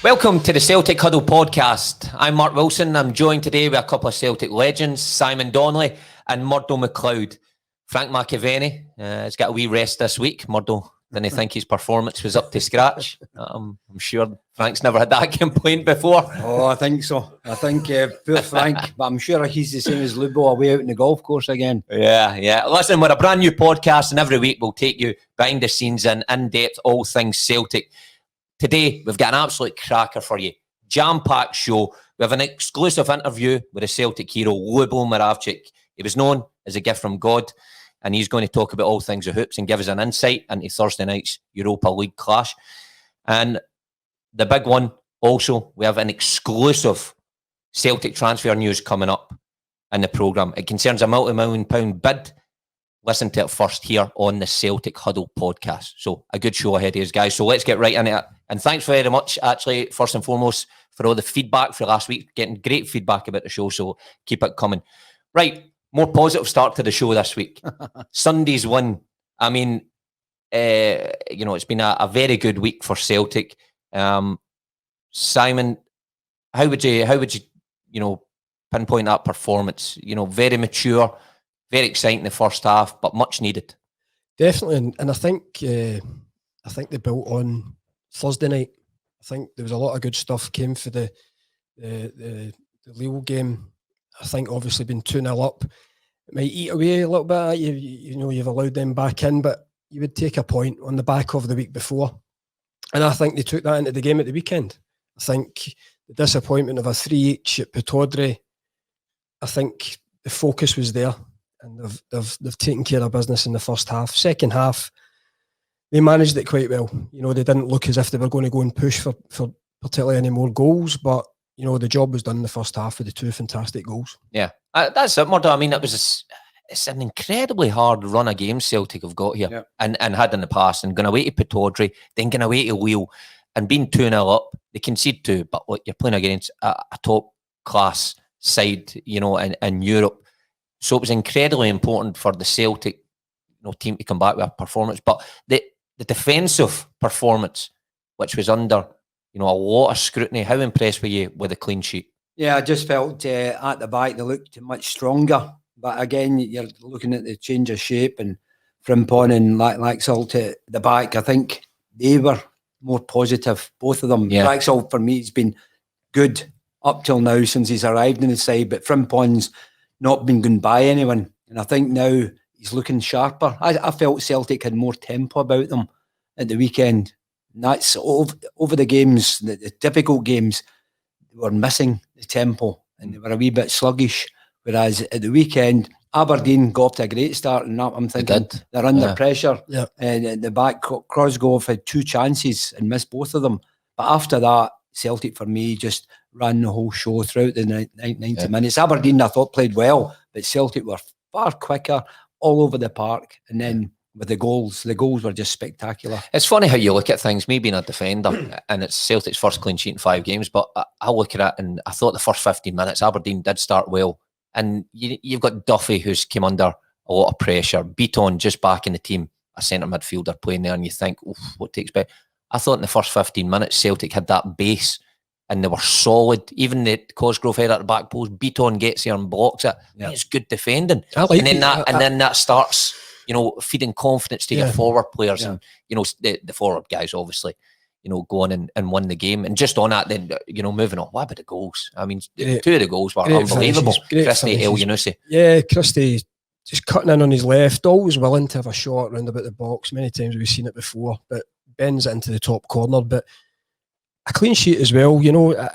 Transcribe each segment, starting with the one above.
Welcome to the Celtic Huddle podcast. I'm Mark Wilson. I'm joined today with a couple of Celtic legends, Simon Donnelly and Murdo McLeod. Frank McAvenny has got a wee rest this week. Murdo didn't think his performance was up to scratch. I'm sure Frank's never had that complaint before. Oh, I think so. I think poor Frank, but I'm sure he's the same as Lubo away out in the golf course again. Yeah. Listen, we're a brand new podcast, and every week we'll take you behind the scenes and in-depth all things Celtic. Today, we've got an absolute cracker for you. Jam-packed show. We have an exclusive interview with a Celtic hero, Lubo Moravcik. He was known as a gift from God, and he's going to talk about all things of hoops and give us an insight into Thursday night's Europa League clash. And the big one, also, we have an exclusive Celtic transfer news coming up in the programme. It concerns a multi-million-pound bid. Listen to it first here on the Celtic Huddle podcast. So a good show ahead of us, guys. So let's get right into it. And thanks very much, actually, first and foremost, for all the feedback for last week. Getting great feedback about the show, so keep it coming. Right, more positive start to the show this week. Sunday's win. I mean, it's been a very good week for Celtic. Simon, how would you pinpoint that performance? Very mature, very exciting the first half, but much needed. Definitely, and I think they built on Thursday night. I think there was a lot of good stuff came for the Lille game. I think obviously being 2-0 up, it might eat away a little bit. You've allowed them back in, but you would take a point on the back of the week before. And I think they took that into the game at the weekend. I think the disappointment of a 3-each at Pataudry, I think the focus was there. And they've taken care of business in the first half. Second half, they managed it quite well. They didn't look as if they were going to go and push for particularly any more goals, but the job was done in the first half with the two fantastic goals. Yeah, that's it, Murdo. I mean, it's an incredibly hard run of games Celtic have got here, and had in the past, and going away to Pataudry, then going away to Lille, and being 2-0 up. They concede 2, but look, you're playing against a top class side, in Europe. So it was incredibly important for the Celtic team to come back with a performance. But the defensive performance, which was under a lot of scrutiny, how impressed were you with the clean sheet? Yeah, I just felt at the back they looked much stronger. But again, you're looking at the change of shape, and Frimpong and Laxalt at the back, I think they were more positive, both of them. Yeah. Laxalt, for me, has been good up till now since he's arrived in the side, but Frimpong's not been going by anyone, and I think now he's looking sharper. I felt Celtic had more tempo about them at the weekend. And that's over the games, the difficult games, they were missing the tempo and they were a wee bit sluggish. Whereas at the weekend, Aberdeen got off to a great start, and I'm thinking they're under pressure. Yeah. And at the back, Crosgrove had 2 chances and missed both of them. But after that, Celtic, for me, just ran the whole show throughout the 90 minutes. Aberdeen, I thought, played well, but Celtic were far quicker all over the park. And then with the goals were just spectacular. It's funny how you look at things, me being a defender, and it's Celtic's first clean sheet in 5 games, but I look at it and I thought the first 15 minutes, Aberdeen did start well. And you've got Duffy, who's came under a lot of pressure. Beaton just back in the team, a centre midfielder playing there, and you think, what to expect? I thought in the first 15 minutes, Celtic had that base and they were solid. Even the Cosgrove head at the back post, Beaton gets there and blocks it. Yeah. It's good defending. Then that starts, feeding confidence to your forward players and, the forward guys, obviously, go on and win the game. And just on that, then, moving on. What about the goals? I mean, 2 of the goals were unbelievable. Christie, El Yunusi. Yeah, Christie just cutting in on his left, always willing to have a shot round about the box. Many times we've seen it before, but bends it into the top corner. But a clean sheet as well,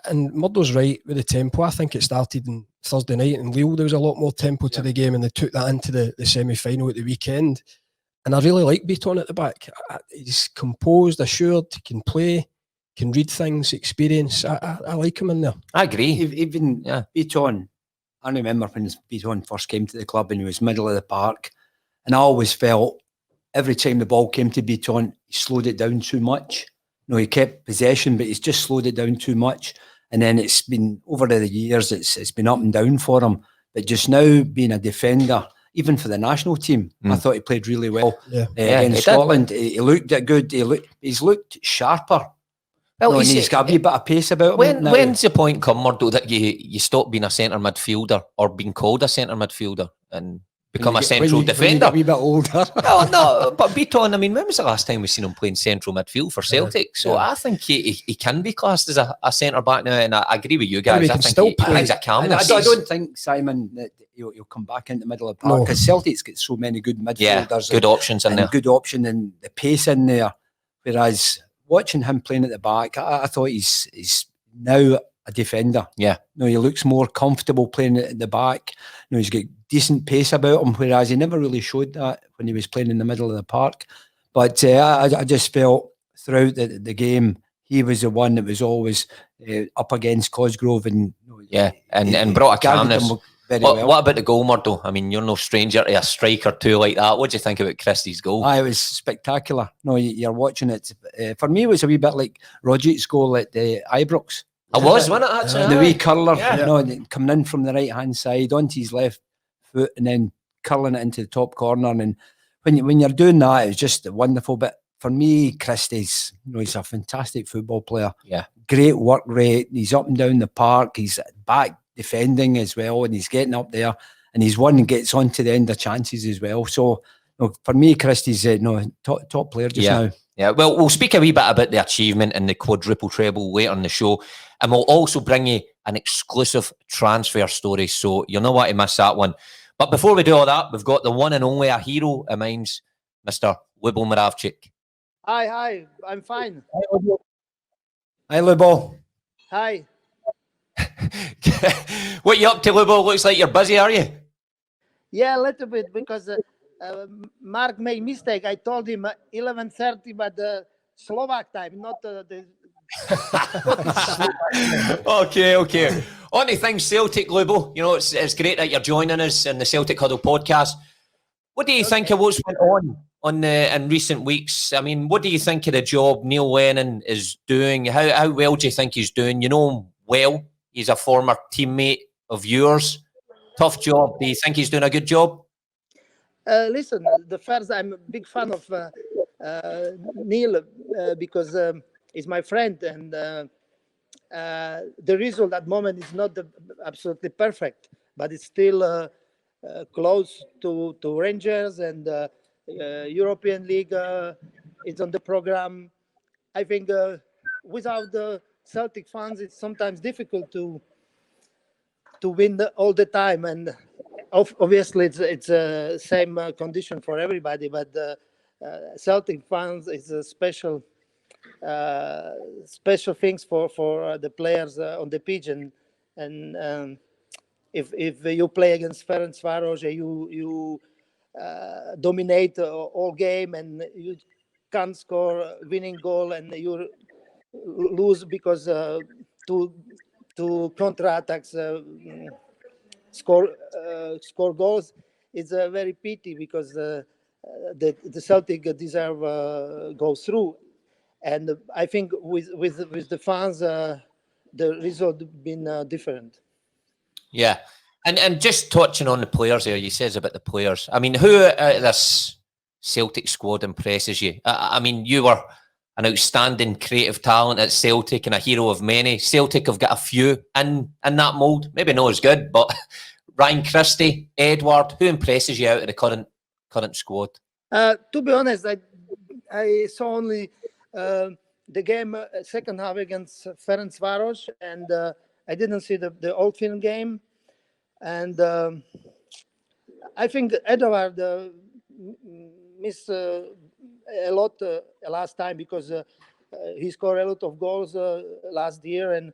and Murdo's right with the tempo. I think it started on Thursday night in Lille. There was a lot more tempo to the game, and they took that into the semi-final at the weekend. And I really like Beaton at the back. He's composed, assured, can play, can read things, experience. I like him in there. I agree. Even Beaton, I remember when Beaton first came to the club and he was middle of the park, and I always felt every time the ball came to Beaton, he slowed it down too much. He kept possession, but he's just slowed it down too much. And then it's been, over the years, it's been up and down for him. But just now, being a defender, even for the national team, I thought he played really well. In Scotland, he looked good. He's looked sharper. Well, no, and he's got a wee bit of pace about him now. When's the point come, Murdo, that you stop being a centre midfielder or being called a centre midfielder and become a central defender? When you get a wee bit older. No, but Beaton, I mean, when was the last time we seen him playing central midfield for Celtic? So I think he can be classed as a centre back now, and I agree with you guys. He I can think still he brings a I calmness. don't think, Simon, that he'll come back into the middle of the park, because Celtic's got so many good midfielders, good options in there, good option, and the pace in there. Whereas watching him playing at the back, I thought he's now a defender. Yeah, no, he looks more comfortable playing at the back. No, he's got decent pace about him, whereas he never really showed that when he was playing in the middle of the park. But I just felt throughout the game, he was the one that was always up against Cosgrove, and and brought a calmness. What about the goal, Murdo? I mean, you're no stranger to a striker too like that. What do you think about Christie's goal? It was spectacular. No, you're watching it. For me, it was a wee bit like Rodgers' goal at the Ibrox. It was, wasn't it? Actually, the wee curler, coming in from the right hand side onto his left foot and then curling it into the top corner. And when you're doing that, it's just wonderful. But for me, Christie's, he's a fantastic football player. Yeah, great work rate. He's up and down the park. He's back defending as well, and he's getting up there, and he's one and gets on to the end of chances as well. So for me, Christie's top player just now. Yeah, well, we'll speak a wee bit about the achievement and the quadruple treble later in the show, and we'll also bring you an exclusive transfer story, so you'll not want to miss that one. But before we do all that, we've got the one and only, a hero of mine's, Mr. Lubo Moravcik. Hi, I'm fine. Hi, Lubo. Hi. What you up to, Lubo? Looks like you're busy, are you? Yeah, a little bit, because Mark made mistake. I told him 11:30, but Slovak time, not the. Okay. On to things Celtic, Lubo. It's great that you're joining us in the Celtic Huddle podcast. What do you think of what's went on in recent weeks? I mean, what do you think of the job Neil Lennon is doing? How well do you think he's doing? You know him well. He's a former teammate of yours. Tough job. Do you think he's doing a good job? Listen, I'm a big fan of Neil because he's my friend, and the result at the moment is not absolutely perfect, but it's still close to Rangers, and European League is on the program. I think without the Celtic fans, it's sometimes difficult to win all the time, and obviously it's the same condition for everybody. But Celtic fans is a special things for the players on the pitch, and if you play against Ferencváros, you dominate all game, and you can't score a winning goal, and you lose because two counter-attacks score goals. It's a very pity, because the Celtic deserve go through, and I think with the fans the result been different. Yeah, and just touching on the players there, you says about the players. I mean, who out of this Celtic squad impresses you? I mean, you were an outstanding creative talent at Celtic and a hero of many. Celtic have got a few in that mould. Maybe not as good, but Ryan Christie, Edward, who impresses you out of the current squad? To be honest, I saw only the game second half against Ferencváros, and I didn't see the Old Firm game. And I think Edward missed a lot last time, because he scored a lot of goals last year, and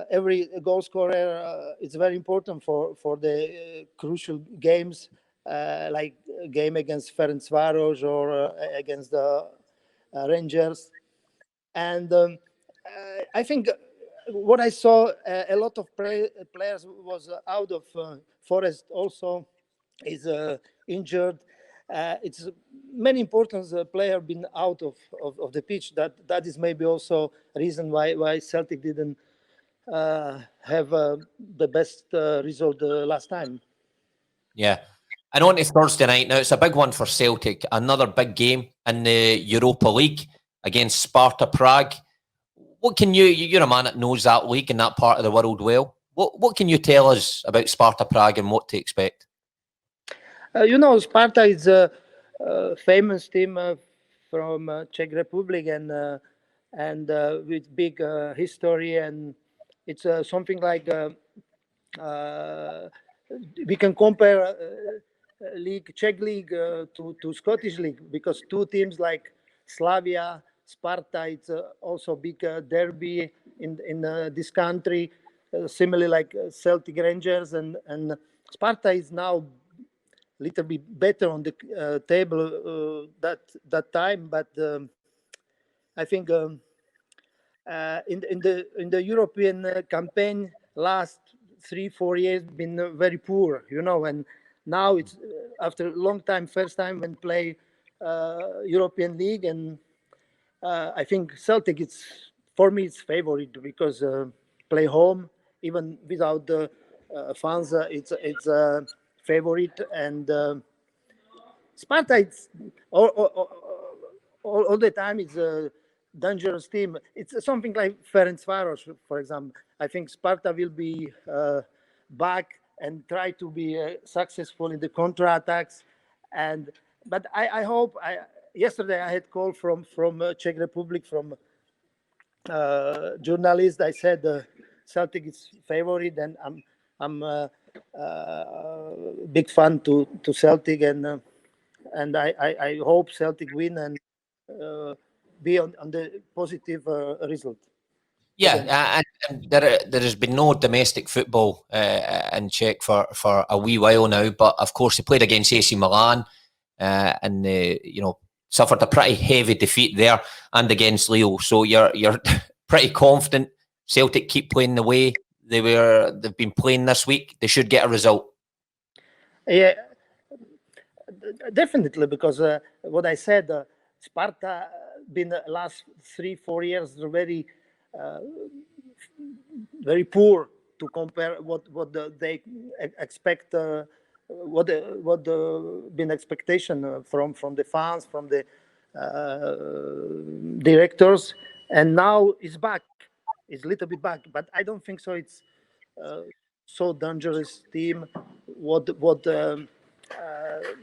every goal scorer is very important for the crucial games, like a game against Ferencváros or against the Rangers. And I think what I saw, a lot of players was out of Forest also is injured. It's many important players been out of the pitch. That is maybe also a reason why Celtic didn't have the best result last time. Yeah. And on to Thursday night. Now, it's a big one for Celtic. Another big game in the Europa League against Sparta Prague. What can you're a man that knows that league and that part of the world well. What can you tell us about Sparta Prague and what to expect? Sparta is a famous team from Czech Republic and with big history, and it's something like we can compare Czech league to Scottish league, because two teams like Slavia, Sparta, it's also big derby in this country, similarly like Celtic Rangers, and Sparta is now little bit better on the table that time, but I think in the European campaign last 3-4 years been very poor, and now it's after a long time, first time when play European League, and I think Celtic, for me it's favorite because play home even without the fans, it's favorite, and Sparta, it's all the time it's a dangerous team. It's something like Ferencváros, for example. I think Sparta will be back and try to be successful in the counter-attacks. But I hope. Yesterday I had call from Czech Republic, from journalist. I said Celtic is favorite, and I'm big fan to Celtic, and I hope Celtic win and be on the positive result. Yeah, and there has been no domestic football in Czech for a wee while now, but of course they played against AC Milan and suffered a pretty heavy defeat there, and against Lille. So you're pretty confident Celtic keep playing the way they've been playing this week. They should get a result. Yeah, definitely, because what I said, Sparta been the last 3-4 years very very poor to compare what they expect, what been expectation from the fans, from the directors, and now it's back. It's a little bit back, but I don't think so. It's so dangerous team. What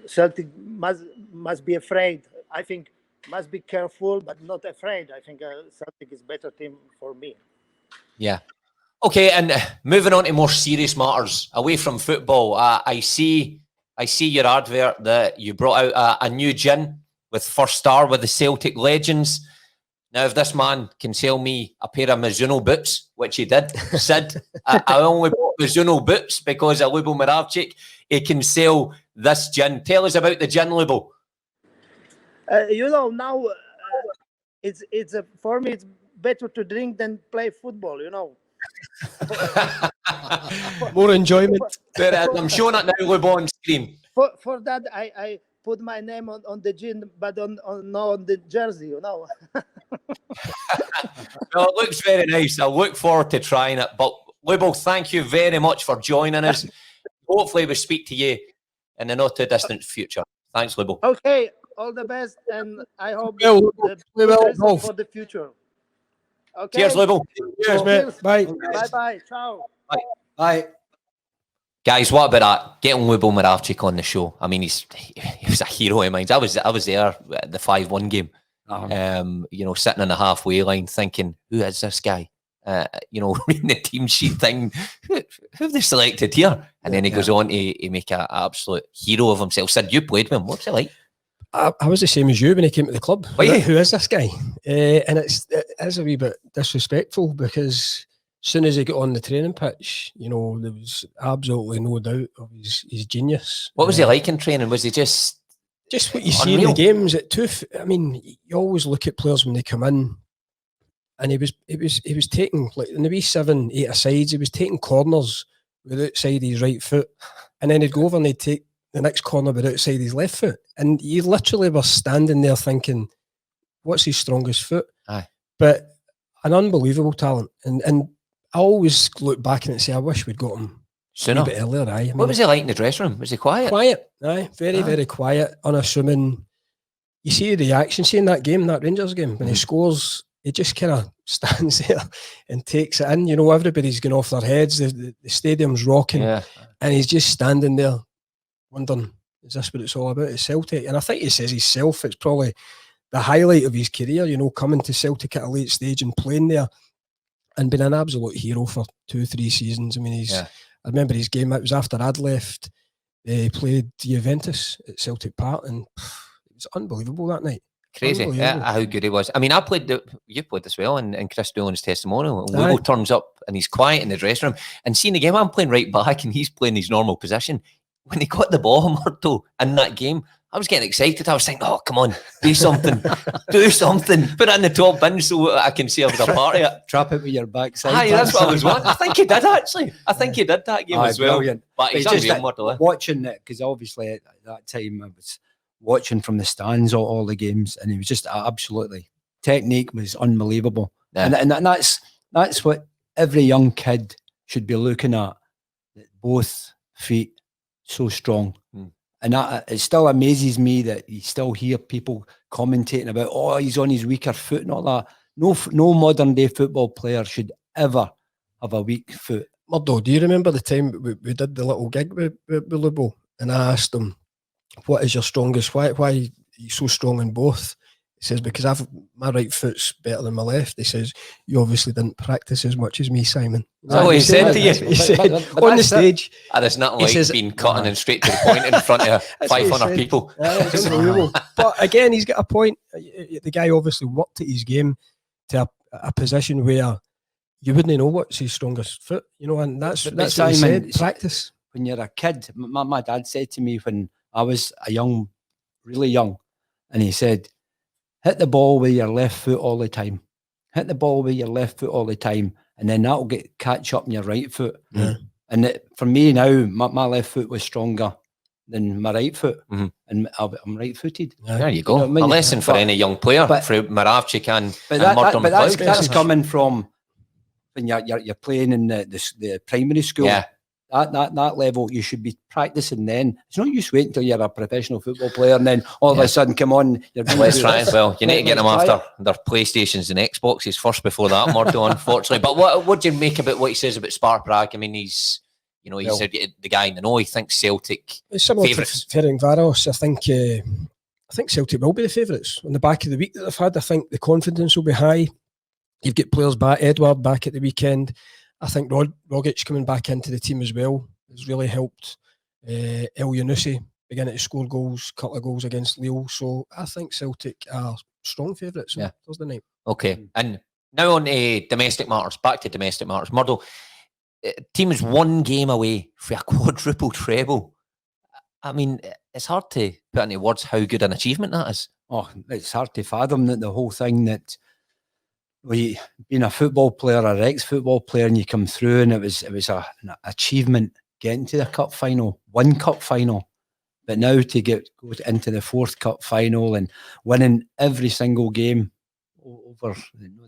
Celtic must be afraid. I think must be careful, but not afraid. I think Celtic is better team for me. Yeah. Okay, and moving on to more serious matters, away from football, I see your advert that you brought out a new gin with first star with the Celtic legends. Now, if this man can sell me a pair of Mizuno boots, which he did, Sid, I only bought Mizuno boots because of Lubo Moravcik. He can sell this gin. Tell us about the gin, Lubo. Now it's for me it's better to drink than play football. More enjoyment. I'm showing it now, Lubo, on screen. For that, I put my name on the gin, but not on the jersey. No, it looks very nice. I look forward to trying it. But Lubo, thank you very much for joining us. Hopefully, we speak to you in the not too distant future. Thanks, Lubo. Okay, all the best, and I hope for the future. Okay. Cheers, Lubo. Cheers, mate. Bye. Bye. Ciao. Bye. Guys, what about that? Getting Lubo Moravcik on the show. I mean, he was a hero of mine. I was there at the 5-1 game. Sitting on the halfway line thinking, who is this guy? Reading the team sheet thing, who have they selected here? And then he goes on to make an absolute hero of himself. Sid, you played with him. What's it like? I was the same as you when he came to the club. Oh, yeah. Who is this guy? And it is a wee bit disrespectful, because as soon as he got on the training pitch, there was absolutely no doubt of his genius. What was he like in training? Was he just what you see in the games? You always look at players when they come in, and he was taking, like in the wee 7-8 asides, he was taking corners with outside his right foot, and then he'd go over and he'd take the next corner but outside his left foot, and you literally were standing there thinking, what's his strongest foot? Aye. But an unbelievable talent, and I always look back and say, I wish we'd got him sooner, a bit earlier. What was he like in the dressing room? Was he quiet? Very quiet, unassuming. You see the reaction, seeing that Rangers game, when he scores, he just kind of stands there and takes it in. You know, everybody's going off their heads. The stadium's rocking, and he's just standing there wondering, is this what it's all about? It's Celtic. And I think he says himself, it's probably the highlight of his career, you know, coming to Celtic at a late stage and playing there and being an absolute hero for 2-3 seasons. I mean, I remember his game, it was after I'd left. He played Juventus at Celtic Park, and it was unbelievable that night. Crazy, how good he was. I mean, you played as well in Chris Doolan's testimonial. Lubo turns up and he's quiet in the dressing room, and seeing the game, I'm playing right back and he's playing his normal position. When he got the ball, Murdo, in that game, I was getting excited. I was thinking, oh, come on, do something. Do something. Put it in the top bin so I can see I was a part of it. Trap it with your backside. Aye, that's what I was wanting. I think he did, actually. I think he did that game as well. Brilliant. But he's just watching it, because obviously at that time I was watching from the stands all the games, and he was just absolutely, technique was unbelievable. And that's what every young kid should be looking at. Both feet so strong. And it still amazes me that you still hear people commentating about, oh, he's on his weaker foot and all that. No modern day football player should ever have a weak foot. Murdo, do you remember the time we did the little gig with Lubo, and I asked him, what is your strongest? Why are you so strong in both? He says, because my right foot's better than my left. He says, you obviously didn't practice as much as me, Simon. Oh, he said to you? He said, on the stage. There's nothing like being cutting and straight to the point in front of 500 people. It's unbelievable. But again, he's got a point. The guy obviously worked at his game to a position where you wouldn't know what's his strongest foot, you know, and that's what Simon, he said, practice. When you're a kid, my dad said to me when I was really young, and he said, hit the ball with your left foot all the time. Hit the ball with your left foot all the time, and then that'll catch up in your right foot. And for me now, my left foot was stronger than my right foot, and I'm right-footed. There you go. You know what I mean? A lesson for any young player, for Moravcik and Murdo. But that's coming from when you're playing in the primary school. Yeah. That level, you should be practicing then. It's not just wait until you're a professional football player and then all of a sudden, come on, you're doing Let's try as well. You need to get them after their PlayStations and Xboxes first before that, Murdo, unfortunately. But what do you make about what he says about Sparta Prague? I mean, he's said the guy in the know, he thinks Celtic favourites. Ferencváros, I think Celtic will be the favourites on the back of the week that they've had. I think the confidence will be high. You've got players back, Edward back at the weekend. I think Rogic coming back into the team as well has really helped. El Yunusi beginning to score goals, couple of goals against Lille. So I think Celtic are strong favourites on Thursday night. Okay, and now on domestic matters, back to domestic matters. Murdo, team is one game away for a quadruple treble. I mean, it's hard to put into words how good an achievement that is. Oh, it's hard to fathom that the whole thing that being a football player or ex-football player, and you come through, and it was an achievement getting to the cup final, one cup final, but now to go into the fourth cup final and winning every single game over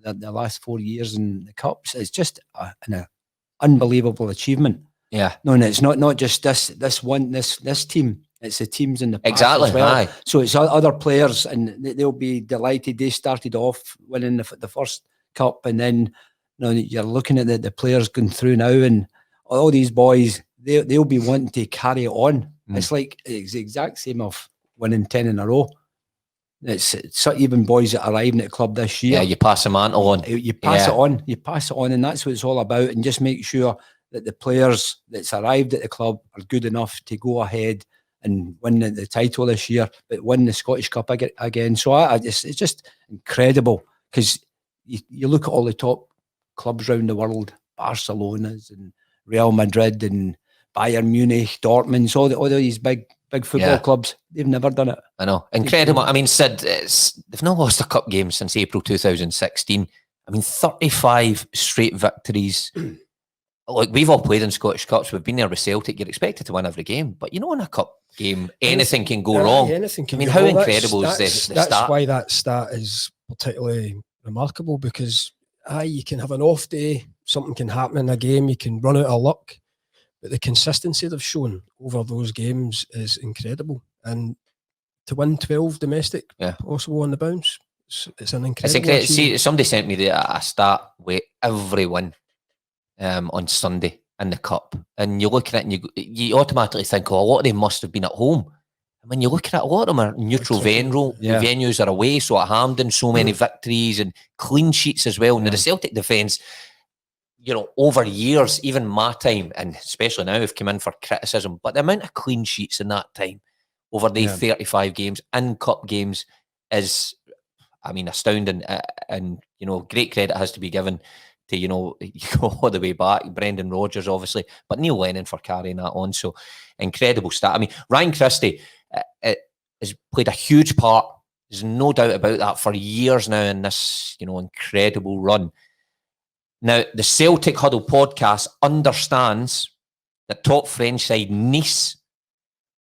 the last 4 years in the cups, it's just an unbelievable achievement. Yeah, no, and it's not just this team. It's the teams in the past as well. Aye. So it's other players, and they'll be delighted. They started off winning the first cup, and then you're looking at the players going through now, and all these boys, they'll be wanting to carry it on. It's the exact same of winning 10 in a row. It's even boys that are arriving at the club this year. Yeah, you pass the mantle on. You pass it on. You pass it on, and that's what it's all about. And just make sure that the players that's arrived at the club are good enough to go ahead and win the title this year, but win the Scottish Cup again. So it's just incredible, because you look at all the top clubs around the world, Barcelona's and Real Madrid and Bayern Munich, Dortmund, all these big football clubs, they've never done it. I know. Incredible. I mean, Sid, they've not lost a cup game since April 2016. I mean, 35 straight victories. Like, we've all played in Scottish Cups. We've been there with Celtic. You're expected to win every game. But in a cup game, anything can go wrong. Anything can I mean, go how wrong. incredible is the that's stat? Why that stat is particularly remarkable, because you can have an off day, something can happen in a game, you can run out of luck, but the consistency they've shown over those games is incredible. And to win 12 domestic, possible on the bounce, It's an It's incredible incredible. See, achievement. somebody sent me a stat with every win on Sunday in the cup, and you look at it and you automatically think, oh, a lot of them must have been at home. And when you look at it, a lot of them are neutral venues are away. So at Hampden, so many victories and clean sheets as well. Now the Celtic defence, you know, over years, even my time, and especially now, have come in for criticism, but the amount of clean sheets in that time over the 35 games in cup games is, I mean, astounding. And, you know, great credit has to be given to, you know, you go all the way back, Brendan Rodgers, obviously, but Neil Lennon for carrying that on. So incredible stat. I mean, Ryan Christie has played a huge part. There's no doubt about that for years now in this, you know, incredible run. Now, the Celtic Huddle podcast understands that top French side Nice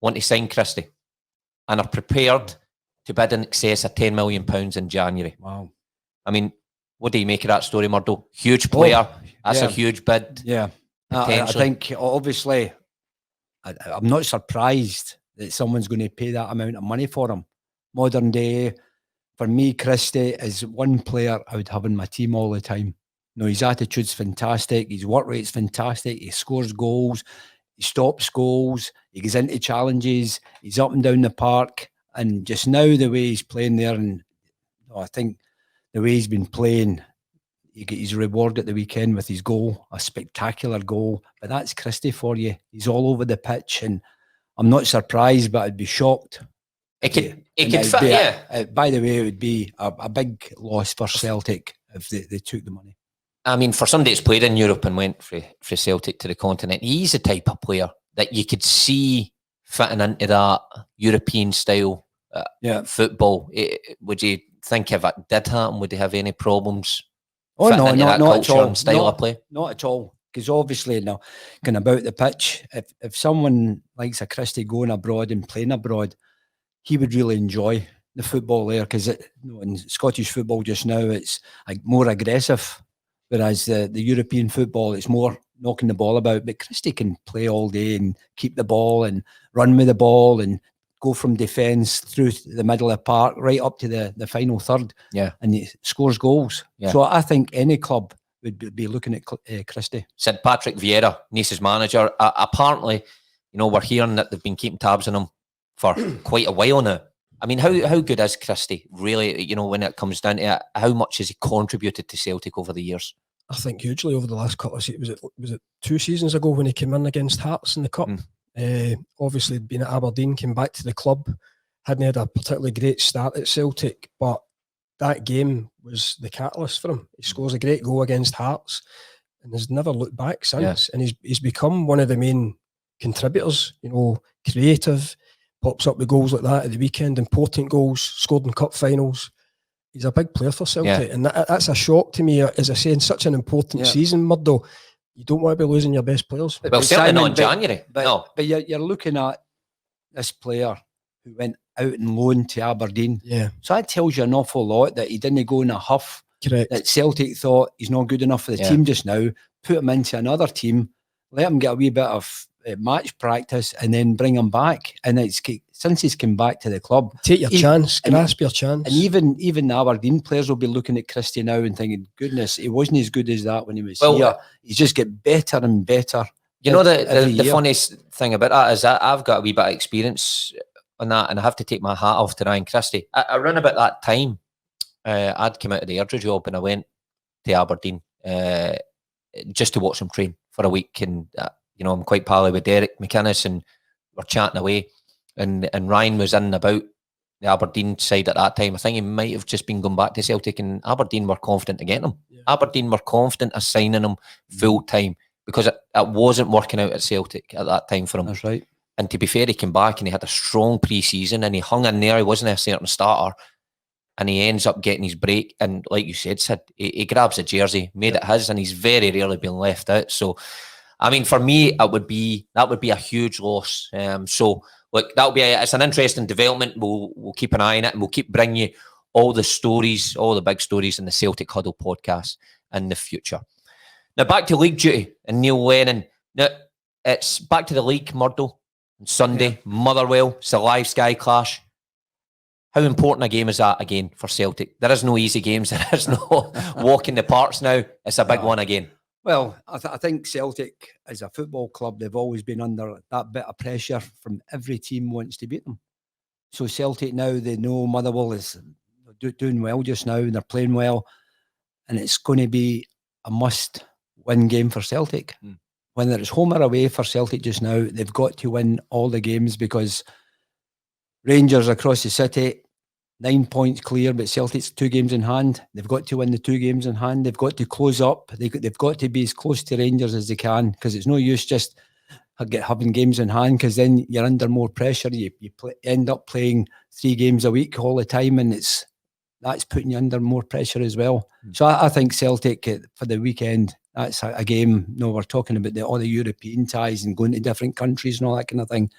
want to sign Christie and are prepared to bid in excess of £10 million in January. Wow. I mean, what do you make of that story, Murdo? Huge player. That's a huge bid. Yeah. I think, obviously, I'm not surprised that someone's going to pay that amount of money for him. Modern day, for me, Christie is one player I would have in my team all the time. No, his attitude's fantastic. His work rate's fantastic. He scores goals. He stops goals. He gets into challenges. He's up and down the park. And just now, the way he's playing there, and I think the way he's been playing, he get his reward at the weekend with his goal, a spectacular goal. But that's Christie for you. He's all over the pitch, and I'm not surprised, but I'd be shocked. It could fit, by the way, it would be a big loss for Celtic if they took the money. I mean, for somebody that's played in Europe and went for Celtic to the continent, he's the type of player that you could see fitting into that European style football. Would you think if it did happen, would they have any problems? Oh no, not at all. Style of play? Not at all. Because obviously now, going about the pitch, if someone likes a Christie going abroad and playing abroad, he would really enjoy the football there. Because in Scottish football just now, it's like more aggressive. Whereas the European football, it's more knocking the ball about. But Christie can play all day and keep the ball and run with the ball and go from defence through the middle of the park right up to the final third. Yeah. And he scores goals. Yeah. So I think any club would be looking at Christie. Said Patrick Vieira, Nice's manager. Apparently, you know, we're hearing that they've been keeping tabs on him for quite a while now. I mean, how good is Christie, really, you know, when it comes down to it? How much has he contributed to Celtic over the years? I think hugely over the last couple of seasons. Was it 2 seasons ago when he came in against Hearts in the Cup? Obviously, been at Aberdeen, came back to the club, hadn't had a particularly great start at Celtic, but that game was the catalyst for him. He scores a great goal against Hearts and has never looked back since. Yeah. And he's become one of the main contributors, you know, creative, pops up with goals like that at the weekend, important goals, scored in cup finals. He's a big player for Celtic, and that's a shock to me. As I say, in such an important season, Murdo, you don't want to be losing your best players. Well, certainly not in January. But you're looking at this player who went out and loaned to Aberdeen. Yeah. So that tells you an awful lot that he didn't go in a huff. Correct. That Celtic thought he's not good enough for the team just now. Put him into another team, let him get a wee bit of match practice, and then bring him back. And since he's come back to the club, take your chance, grasp your chance. And even the Aberdeen players will be looking at Christie now and thinking, goodness, he wasn't as good as that when he was here. He's just get better and better. You know, the funniest thing about that is that I've got a wee bit of experience on that, and I have to take my hat off to Ryan Christie. Around about that time, I'd come out of the Airdrie job and I went to Aberdeen just to watch them train for a week. And you know, I'm quite pally with Derek McInnes, and we're chatting away. And Ryan was in and about the Aberdeen side at that time. I think he might have just been going back to Celtic, and Aberdeen were confident of getting him. Yeah. Aberdeen were confident of signing him full time because it wasn't working out at Celtic at that time for him. That's right. And to be fair, he came back and he had a strong pre-season and he hung in there. He wasn't a certain starter, and he ends up getting his break. And like you said, Sid, he grabs a jersey, made it his, and he's very rarely been left out. So, I mean, for me, that would be a huge loss. So, look, it's an interesting development. We'll keep an eye on it, and we'll keep bringing you all the stories, all the big stories in the Celtic Huddle podcast in the future. Now, back to league duty and Neil Lennon. Now, it's back to the league, Murdo, on Sunday, Motherwell. It's a live Sky Clash. How important a game is that again for Celtic? There is no easy games. There is no walk in the parks now. It's a big one again. Well, I think Celtic, as a football club, they've always been under that bit of pressure from every team wants to beat them. So Celtic now, they know Motherwell is doing well just now, and they're playing well, and it's going to be a must-win game for Celtic. Whether it's home or away for Celtic just now, they've got to win all the games, because Rangers across the city, 9 points clear, but Celtic's 2 games in hand. They've got to win the 2 games in hand. They've got to close up. They've got to be as close to Rangers as they can, because it's no use just having games in hand, because then you're under more pressure. You end up playing 3 games a week all the time, and that's putting you under more pressure as well. So I think Celtic for the weekend, that's a game. No, we're talking about all the European ties and going to different countries and all that kind of thing.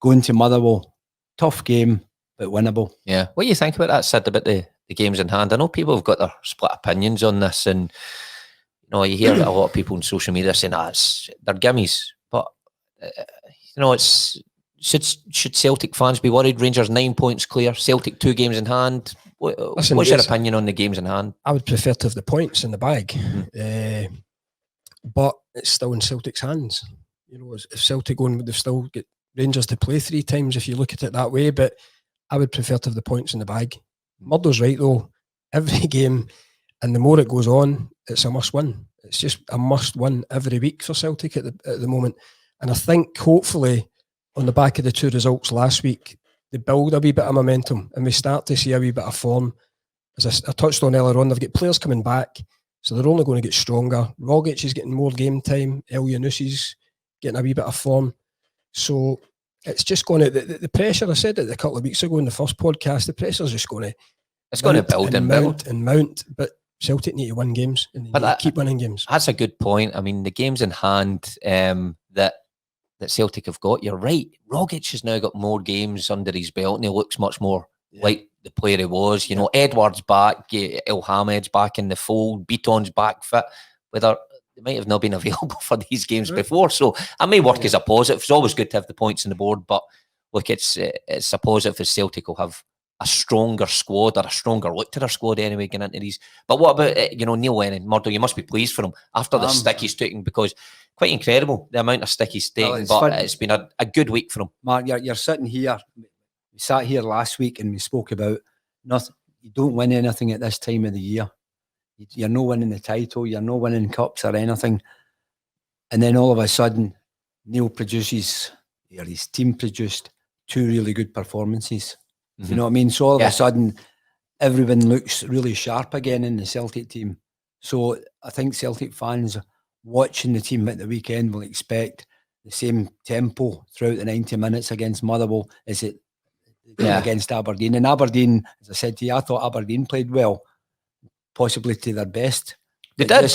Going to Motherwell, tough game, but winnable. Yeah. What do you think about that, Sid, about the games in hand? I know people have got their split opinions on this, and you hear a lot of people on social media saying they're gimmies. But should Celtic fans be worried? Rangers 9 points clear, Celtic 2 games in hand. What's your opinion on the games in hand? I would prefer to have the points in the bag, but it's still in Celtic's hands. If Celtic go, they've still got Rangers to play 3 times if you look at it that way. But I would prefer to have the points in the bag. Murdo's right though. Every game, and the more it goes on, it's a must-win. It's just a must-win every week for Celtic at the moment. And I think hopefully on the back of the 2 results last week, they build a wee bit of momentum and we start to see a wee bit of form. As I touched on earlier on, they've got players coming back, so they're only going to get stronger. Rogic is getting more game time. El Yunusi's getting a wee bit of form. So it's just going to, the pressure, I said it a couple of weeks ago in the first podcast, the pressure's just going to... It's going to build and mount and mount, but Celtic need to win games and keep winning games. That's a good point. I mean, the games in hand that Celtic have got, you're right. Rogic has now got more games under his belt and he looks much more like the player he was. Edward's back, El Hamed's back in the fold, Beaton's back fit. Whether they might have not been available for these games before, so that may work as a positive. It's always good to have the points on the board, but look, it's a positive as Celtic will have a stronger squad, or a stronger look to their squad anyway going into these. But what about Neil Lennon? Murdo, you must be pleased for him after the stick he's taken, because quite incredible the amount of stick he's taken. It's been a good week for him. Mark, you're sitting here. We sat here last week and we spoke about nothing. You don't win anything at this time of the year. You're not winning the title. You're not winning cups or anything. And then all of a sudden, Neil produces, or his team produced 2 really good performances. You know what I mean? So all of a sudden, everyone looks really sharp again in the Celtic team. So I think Celtic fans watching the team at the weekend will expect the same tempo throughout the 90 minutes against Motherwell as it against Aberdeen. And Aberdeen, as I said to you, I thought Aberdeen played well, possibly to their best. They did,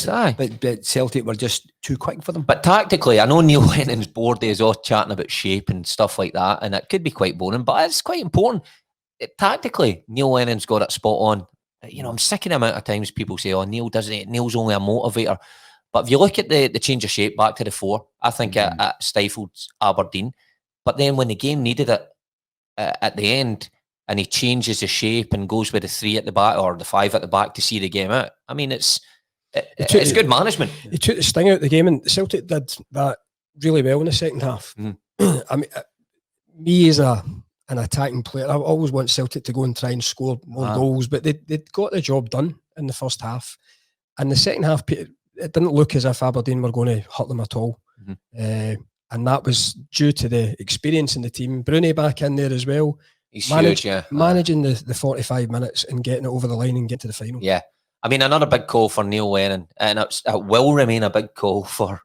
but Celtic were just too quick for them. But tactically, I know Neil Lennon's board days off chatting about shape and stuff like that, and it could be quite boring, but it's quite important. Tactically, Neil Lennon's got it spot on. I'm sick of the amount of times people say, Neil doesn't it? Neil's only a motivator. But if you look at the change of shape back to the 4, I think it stifled Aberdeen. But then when the game needed it at the end, and he changes the shape and goes with the 3 at the back or the 5 at the back to see the game out, I mean, it's good management. He took the sting out of the game, and Celtic did that really well in the second half. I mean, me as an attacking player, I always want Celtic to go and try and score more goals, but they got the job done in the first half. And the second half, it didn't look as if Aberdeen were going to hurt them at all. And that was due to the experience in the team. Bruni back in there as well. He's huge, managing the 45 minutes and getting it over the line and get to the final. Yeah. I mean, another big call for Neil Lennon, and it will remain a big call for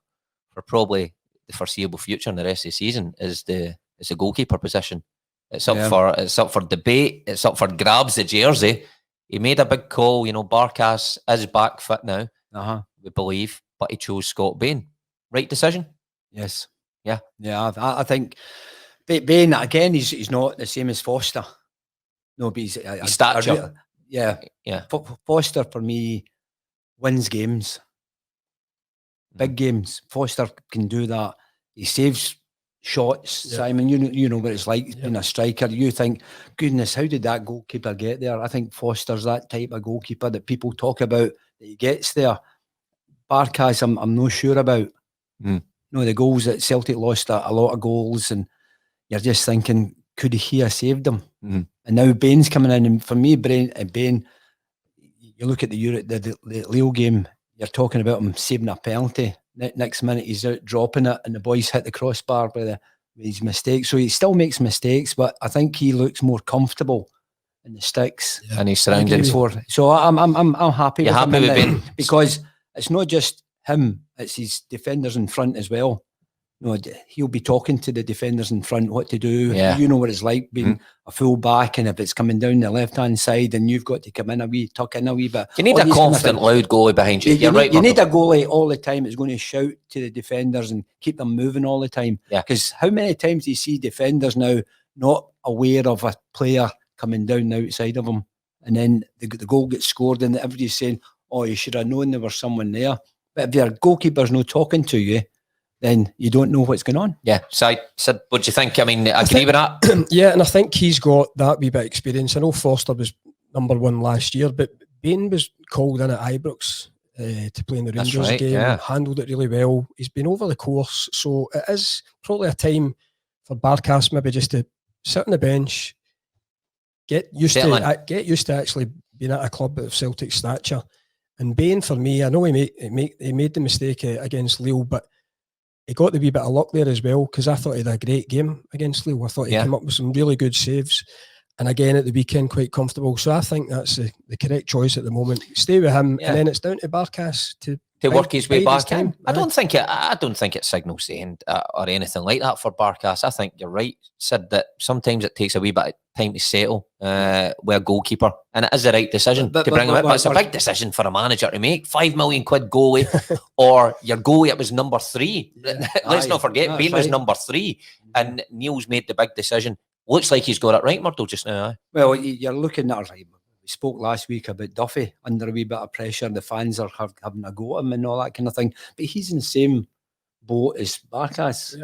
probably the foreseeable future in the rest of the season, is the goalkeeper position. It's up for debate. It's up for grabs, the jersey. He made a big call. Barkas is back fit now, we believe, but he chose Scott Bain. Right decision? Yes. Yeah. Yeah, I think Bain, again, he's not the same as Foster. No, but he's stature. Yeah. Foster, for me, wins games. Big games. Foster can do that. He saves shots, Simon. You know what it's like being a striker. You think, goodness, how did that goalkeeper get there? I think Foster's that type of goalkeeper that people talk about, that he gets there. Barkas, I'm not sure about. You know, the goals that Celtic lost a lot of goals, and you're just thinking, could he have saved them? And now Bain's coming in, and for me, Bain, you look at the Leo game, you're talking about him saving a penalty. Next minute he's out dropping it, and the boys hit the crossbar with his mistakes. So he still makes mistakes, but I think he looks more comfortable in the sticks and he's surrounded. So I'm happy. You're happy with Bain because it's not just him; it's his defenders in front as well. No, he'll be talking to the defenders in front what to do. You know what it's like being a full back, and if it's coming down the left-hand side, and you've got to come in tuck in a wee bit. You need a confident, loud goalie behind you. You're right. You need a goalie all the time that's going to shout to the defenders and keep them moving all the time. Because how many times do you see defenders now not aware of a player coming down the outside of them, and then the goal gets scored, and everybody's saying, "Oh, you should have known there was someone there." But if your goalkeeper's not talking to you, then you don't know what's going on. Sid, what do you think? I mean, I agree with that. Yeah, and I think he's got that wee bit of experience. I know Foster was number 1 last year, but Bain was called in at Ibrox to play in the Rangers game, and handled it really well. He's been over the course, so it is probably a time for Barkas maybe just to sit on the bench, get used to actually being at a club of Celtic stature. And Bain, for me, I know he made the mistake against Lille, but he got the wee bit of luck there as well, because I thought he had a great game against Lille. I thought he came up with some really good saves, and again at the weekend quite comfortable. So I think that's the correct choice at the moment. Stay with him, and then it's down to Barkas to work his way back in. I don't think it signals the end or anything like that for Barkas. I think you're right, Sid, that sometimes it takes a wee bit of time to settle with a goalkeeper, and it is the right decision to bring him in. But it's a big decision for a manager to make. £5 million goalie, or your goalie, it was number 3. Let's not forget, Bain was number 3, and Neil's made the big decision. Looks like he's got it right, Murdo, just now. Well, you're looking at it. We spoke last week about Duffy under a wee bit of pressure. The fans are having a go at him and all that kind of thing. But he's in the same boat as Barkas.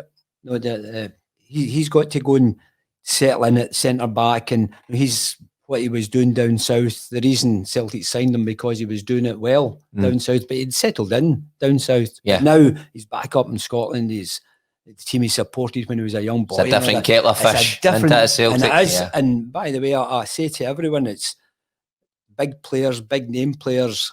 He's got to go and settle in at centre back, and he's what he was doing down south. The reason Celtic signed him because he was doing it well down south, but he'd settled in down south. But now he's back up in Scotland. He's the team he supported when he was a young boy. It's a different kettle of fish. Celtic, and it is. And by the way, I say to everyone, it's big players, big name players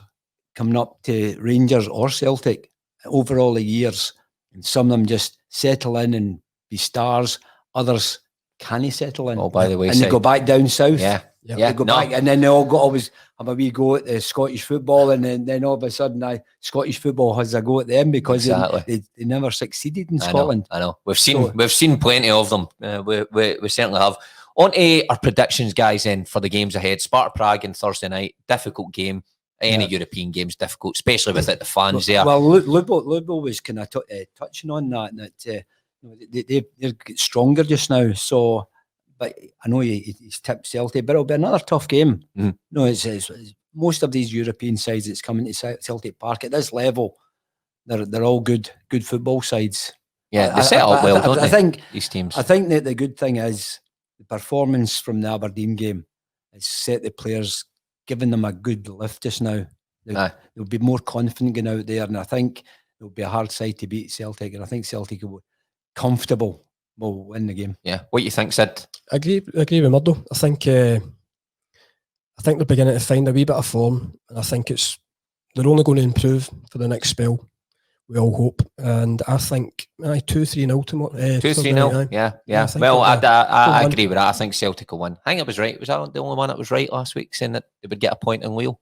coming up to Rangers or Celtic over all the years, and some of them just settle in and be stars. Others can't settle in. Oh, by the way, and they go back down south. They go back, and then they all always have a wee go at the Scottish football, and then all of a sudden, Scottish football has a go at them because they never succeeded in Scotland. I know. We've seen plenty of them. We certainly have. On to our predictions, guys, then, for the games ahead. Sparta Prague on Thursday night. Difficult game. Any European game's difficult, especially without the fans there. Well, Lubo was kind of touching on that they're stronger just now. So, but I know he's tipped Celtic, but it'll be another tough game. No, it's most of these European sides that's coming to Celtic Park at this level, they're all good football sides. Yeah, they set up well, don't they? I think these teams. I think that the good thing is the performance from the Aberdeen game has set the players, giving them a good lift just now. They'll be more confident going out there, and I think it'll be a hard side to beat Celtic, and I think Celtic will be comfortable, will win the game. Yeah. What do you think, Sid? I agree with Murdo. I think they're beginning to find a wee bit of form, and I think they're only going to improve for the next spell. We all hope, and I think 2-3-0 tomorrow. 2-3-0. Yeah. Well, I agree with that. I think Celtic will win. I think it was right. Was I the only one that was right last week, saying that they would get a point in Lille?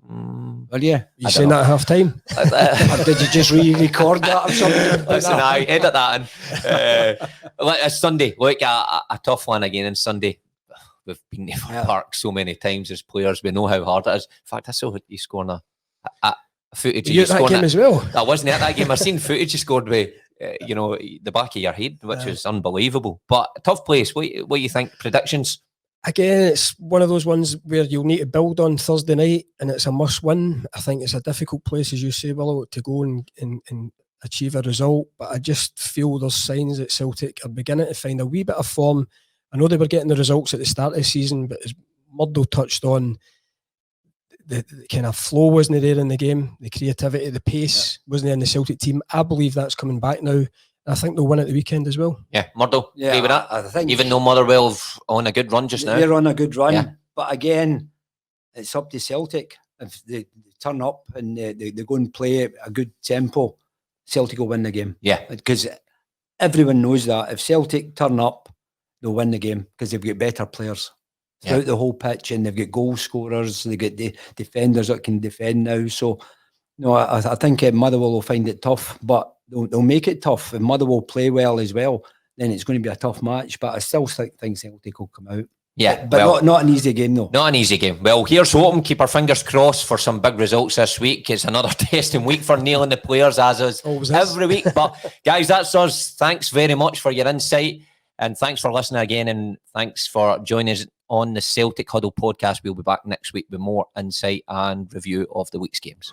Well, yeah. You saying that at half time? Or did you just re-record that or something? Listen, I edit that in. It's Sunday. Look, a tough one again on Sunday. We've been to the park so many times as players. We know how hard it is. In fact, I saw you scoring a footage. You at that game as well? I wasn't at that game. I've seen footage you scored with, the back of your head, which was unbelievable. But tough place. What do you think? Predictions? Again, it's one of those ones where you'll need to build on Thursday night, and it's a must-win. I think it's a difficult place, as you say, Willow, to go and achieve a result, but I just feel there's signs that Celtic are beginning to find a wee bit of form. I know they were getting the results at the start of the season, but as Murdo touched on, the kind of flow wasn't there in the game, the creativity, the pace wasn't there in the Celtic team. I believe that's coming back now. I think they'll win at the weekend as well. Yeah, Murdo, agree with that? I think Even though Motherwell on a good run just now. They're on a good run. Yeah. But again, it's up to Celtic. If they turn up and they go and play a good tempo, Celtic will win the game. Yeah. Because everyone knows that. If Celtic turn up, they'll win the game because they've got better players throughout the whole pitch, and they've got goal scorers, they've got the defenders that can defend now. So, no, I think Motherwell will find it tough, but they'll make it tough. If Motherwell play well as well, then it's going to be a tough match. But I still think Celtic will come out. Yeah, but not an easy game though. Not an easy game. Well, here's hoping. Keep our fingers crossed for some big results this week. It's another testing week for Neil and the players, as is every week. But guys, that's us. Thanks very much for your insight, and thanks for listening again, and thanks for joining us on the Celtic Huddle podcast. We'll be back next week with more insight and review of the week's games.